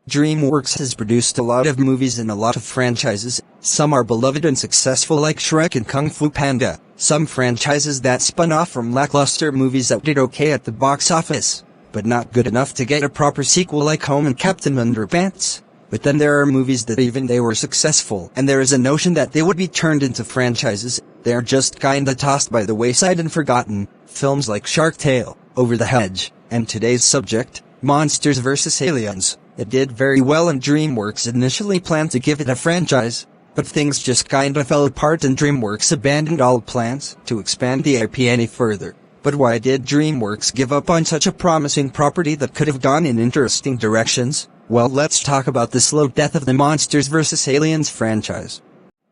DreamWorks has produced a lot of movies and a lot of franchises. Some are beloved and successful like Shrek and Kung Fu Panda. Some franchises that spun off from lackluster movies that did okay at the box office, but not good enough to get a proper sequel like Home and Captain Underpants. But then there are movies that even they were successful, and there is a notion that they would be turned into franchises. They are just kinda tossed by the wayside and forgotten. Films like Shark Tale, Over the Hedge, and today's subject, Monsters vs. Aliens. It did very well and DreamWorks initially planned to give it a franchise, but things just kinda fell apart and DreamWorks abandoned all plans to expand the IP any further. But why did DreamWorks give up on such a promising property that could have gone in interesting directions? Well, let's talk about the slow death of the Monsters vs. Aliens franchise.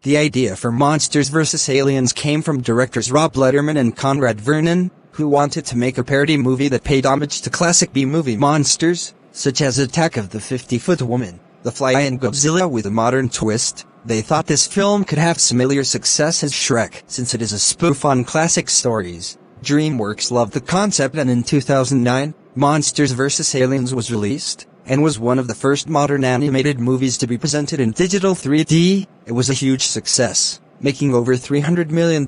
The idea for Monsters vs. Aliens came from directors Rob Letterman and Conrad Vernon, who wanted to make a parody movie that paid homage to classic B-movie monsters, such as Attack of the 50-Foot Woman, The Fly and Godzilla with a modern twist. They thought this film could have similar success as Shrek, since it is a spoof on classic stories. DreamWorks loved the concept and in 2009, Monsters vs. Aliens was released, and was one of the first modern animated movies to be presented in digital 3D. It was a huge success, making over $300 million.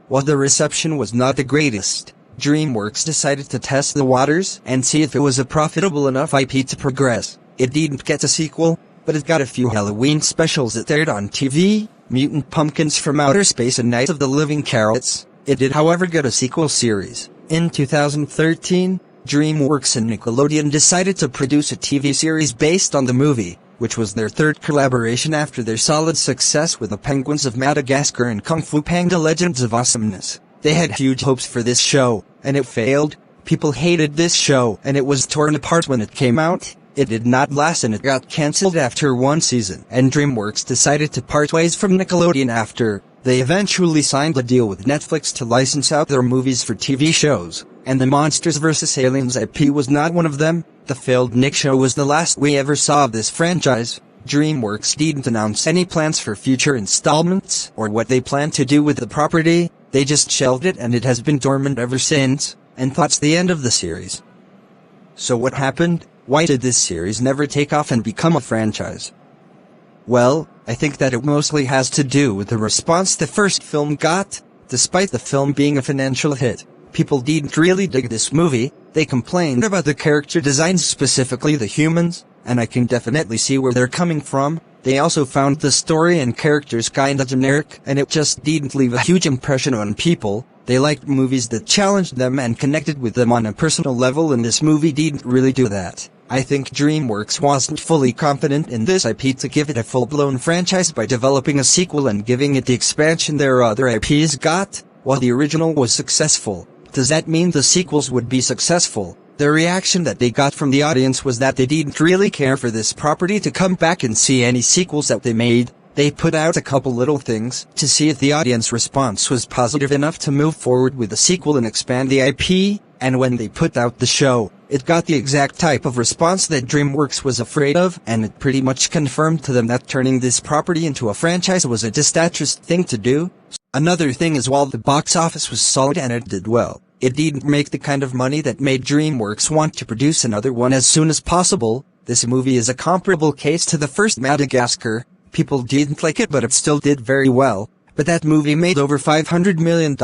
While the reception was not the greatest, DreamWorks decided to test the waters and see if it was a profitable enough IP to progress. It didn't get a sequel, but it got a few Halloween specials that aired on TV, Mutant Pumpkins from Outer Space and Night of the Living Carrots. It did however get a sequel series. In 2013, DreamWorks and Nickelodeon decided to produce a TV series based on the movie, which was their third collaboration after their solid success with The Penguins of Madagascar and Kung Fu Panda Legends of Awesomeness. They had huge hopes for this show, and it failed. People hated this show, and it was torn apart when it came out. It did not last and it got cancelled after one season, and DreamWorks decided to part ways from Nickelodeon after. They eventually signed a deal with Netflix to license out their movies for TV shows, and the Monsters vs. Aliens IP was not one of them. The failed Nick show was the last we ever saw of this franchise. DreamWorks didn't announce any plans for future installments or what they plan to do with the property. They just shelved it and it has been dormant ever since, and that's the end of the series. So what happened? Why did this series never take off and become a franchise? Well, I think that it mostly has to do with the response the first film got. Despite the film being a financial hit, people didn't really dig this movie. They complained about the character designs, specifically the humans, and I can definitely see where they're coming from. They also found the story and characters kinda generic, and it just didn't leave a huge impression on people. They liked movies that challenged them and connected with them on a personal level, and this movie didn't really do that. I think DreamWorks wasn't fully confident in this IP to give it a full-blown franchise by developing a sequel and giving it the expansion their other IPs got. While the original was successful, does that mean the sequels would be successful? The reaction that they got from the audience was that they didn't really care for this property to come back and see any sequels that they made. They put out a couple little things to see if the audience response was positive enough to move forward with the sequel and expand the IP, and when they put out the show, it got the exact type of response that DreamWorks was afraid of, and it pretty much confirmed to them that turning this property into a franchise was a disastrous thing to do. Another thing is, while the box office was solid and it did well, it didn't make the kind of money that made DreamWorks want to produce another one as soon as possible. This movie is a comparable case to the first Madagascar. People didn't like it, but it still did very well. But that movie made over $500 million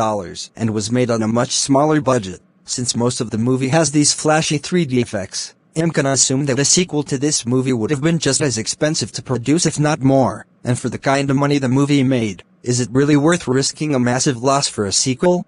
and was made on a much smaller budget. Since most of the movie has these flashy 3D effects, I'm gonna assume that a sequel to this movie would have been just as expensive to produce, if not more. And for the kind of money the movie made, is it really worth risking a massive loss for a sequel?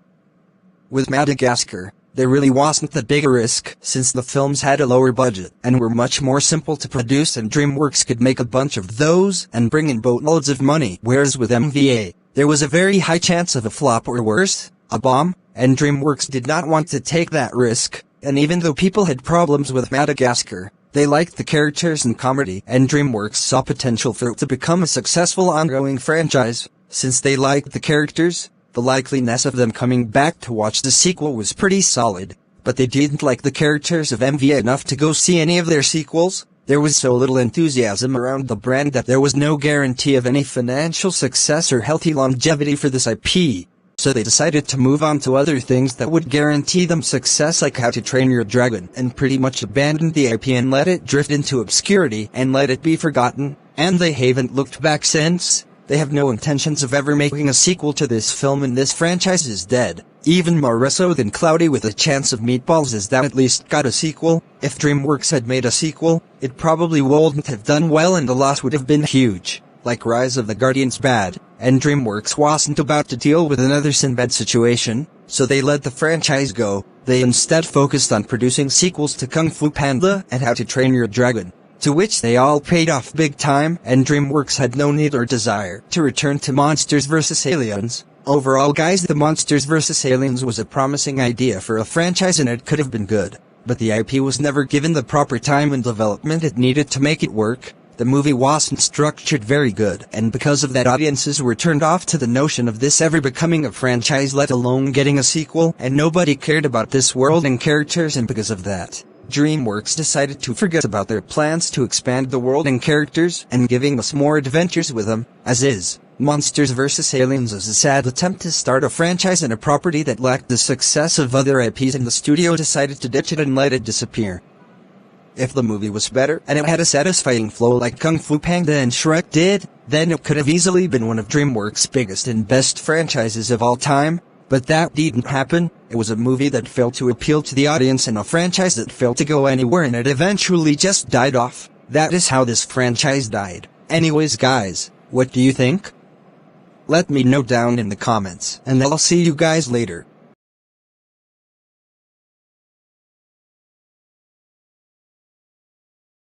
With Madagascar, there really wasn't that big a risk, since the films had a lower budget and were much more simple to produce, and DreamWorks could make a bunch of those and bring in boatloads of money. Whereas with MVA, there was a very high chance of a flop or worse, a bomb, and DreamWorks did not want to take that risk. And even though people had problems with Madagascar, they liked the characters and comedy, and DreamWorks saw potential for it to become a successful ongoing franchise. Since they liked the characters, the likeliness of them coming back to watch the sequel was pretty solid, but they didn't like the characters of MVA enough to go see any of their sequels. There was so little enthusiasm around the brand that there was no guarantee of any financial success or healthy longevity for this IP. So they decided to move on to other things that would guarantee them success, like How to Train Your Dragon, and pretty much abandoned the IP and let it drift into obscurity and let it be forgotten, and they haven't looked back since. They have no intentions of ever making a sequel to this film, and this franchise is dead. Even more so than Cloudy with a Chance of Meatballs is that at least got a sequel. If DreamWorks had made a sequel, it probably wouldn't have done well and the loss would have been huge. Like Rise of the Guardians bad, and DreamWorks wasn't about to deal with another Sinbad situation, so they let the franchise go. They instead focused on producing sequels to Kung Fu Panda and How to Train Your Dragon, to which they all paid off big time, and DreamWorks had no need or desire to return to Monsters vs. Aliens. Overall, guys, the Monsters vs. Aliens was a promising idea for a franchise and it could have been good, but the IP was never given the proper time and development it needed to make it work. The movie wasn't structured very good, and because of that audiences were turned off to the notion of this ever becoming a franchise, let alone getting a sequel, and nobody cared about this world and characters, and because of that, DreamWorks decided to forget about their plans to expand the world and characters and giving us more adventures with them. As is, Monsters vs. Aliens is a sad attempt to start a franchise and a property that lacked the success of other IPs, and the studio decided to ditch it and let it disappear. If the movie was better, and it had a satisfying flow like Kung Fu Panda and Shrek did, then it could have easily been one of DreamWorks' biggest and best franchises of all time. But that didn't happen. It was a movie that failed to appeal to the audience and a franchise that failed to go anywhere, and it eventually just died off. That is how this franchise died. Anyways guys, what do you think? Let me know down in the comments, and I'll see you guys later.